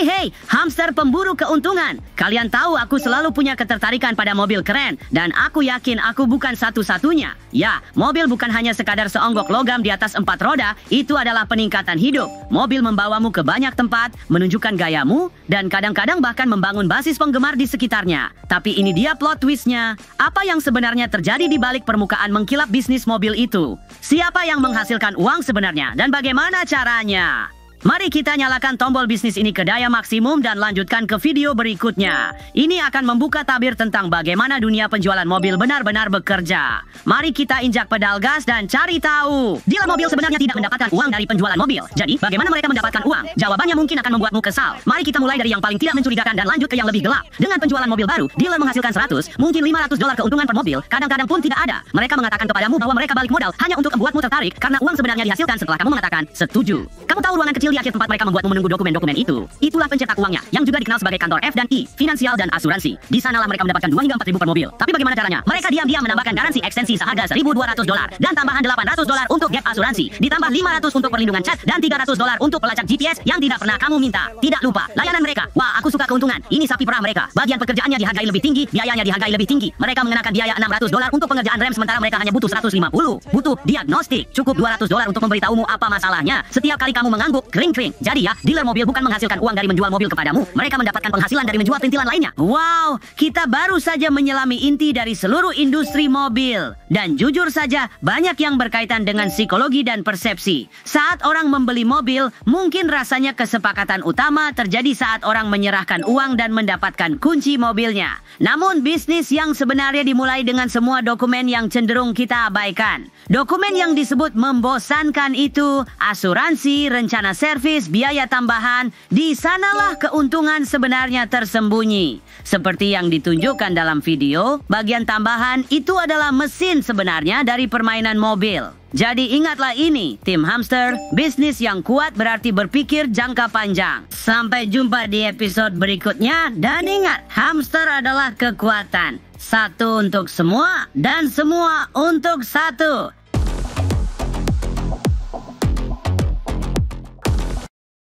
Hei, hamster pemburu keuntungan. Kalian tahu aku selalu punya ketertarikan pada mobil keren. Dan aku yakin aku bukan satu-satunya. Ya, mobil bukan hanya sekadar seonggok logam di atas 4 roda. Itu adalah peningkatan hidup. Mobil membawamu ke banyak tempat, menunjukkan gayamu, dan kadang-kadang bahkan membangun basis penggemar di sekitarnya. Tapi ini dia plot twistnya. Apa yang sebenarnya terjadi di balik permukaan mengkilap bisnis mobil itu? Siapa yang menghasilkan uang sebenarnya? Dan bagaimana caranya? Mari kita nyalakan tombol bisnis ini ke daya maksimum dan lanjutkan ke video berikutnya. Ini akan membuka tabir tentang bagaimana dunia penjualan mobil benar-benar bekerja. Mari kita injak pedal gas dan cari tahu. Dealer mobil sebenarnya tidak mendapatkan uang dari penjualan mobil. Jadi, bagaimana mereka mendapatkan uang? Jawabannya mungkin akan membuatmu kesal. Mari kita mulai dari yang paling tidak mencurigakan dan lanjut ke yang lebih gelap. Dengan penjualan mobil baru, dealer menghasilkan 100, mungkin $500 keuntungan per mobil. Kadang-kadang pun tidak ada. Mereka mengatakan kepadamu bahwa mereka balik modal hanya untuk membuatmu tertarik karena uang sebenarnya dihasilkan setelah kamu mengatakan setuju. Kamu tahu ruangan kecil di akhir tempat mereka membuatmu menunggu dokumen-dokumen itu. Itulah pencetak uangnya, yang juga dikenal sebagai kantor F&I, finansial dan asuransi. Di sanalah mereka mendapatkan 2 hingga 4 ribu per mobil. Tapi bagaimana caranya? Mereka diam-diam menambahkan garansi ekstensi seharga $1.200 dan tambahan $800 untuk gap asuransi, ditambah $500 untuk perlindungan cat dan $300 untuk pelacak GPS yang tidak pernah kamu minta. Tidak lupa layanan mereka. Wah, aku suka keuntungan. Ini sapi perah mereka. Bagian pekerjaannya dihargai lebih tinggi, biayanya dihargai lebih tinggi. Mereka mengenakan biaya $600 untuk pengerjaan rem sementara mereka hanya butuh 150. Butuh diagnostik, cukup $200 untuk memberitahumu apa masalahnya. Setiap kali kamu mengangguk, kring-kring. Jadi ya, dealer mobil bukan menghasilkan uang dari menjual mobil kepadamu. Mereka mendapatkan penghasilan dari menjual perintilan lainnya. Wow, kita baru saja menyelami inti dari seluruh industri mobil. Dan jujur saja, banyak yang berkaitan dengan psikologi dan persepsi. Saat orang membeli mobil, mungkin rasanya kesepakatan utama terjadi saat orang menyerahkan uang dan mendapatkan kunci mobilnya. Namun bisnis yang sebenarnya dimulai dengan semua dokumen yang cenderung kita abaikan. Dokumen yang disebut membosankan itu, asuransi, rencana servis, biaya tambahan, di sanalah keuntungan sebenarnya tersembunyi. Seperti yang ditunjukkan dalam video, bagian tambahan itu adalah mesin sebenarnya dari permainan mobil. Jadi ingatlah ini, tim hamster, bisnis yang kuat berarti berpikir jangka panjang. Sampai jumpa di episode berikutnya, dan ingat, hamster adalah kekuatan. Satu untuk semua, dan semua untuk satu.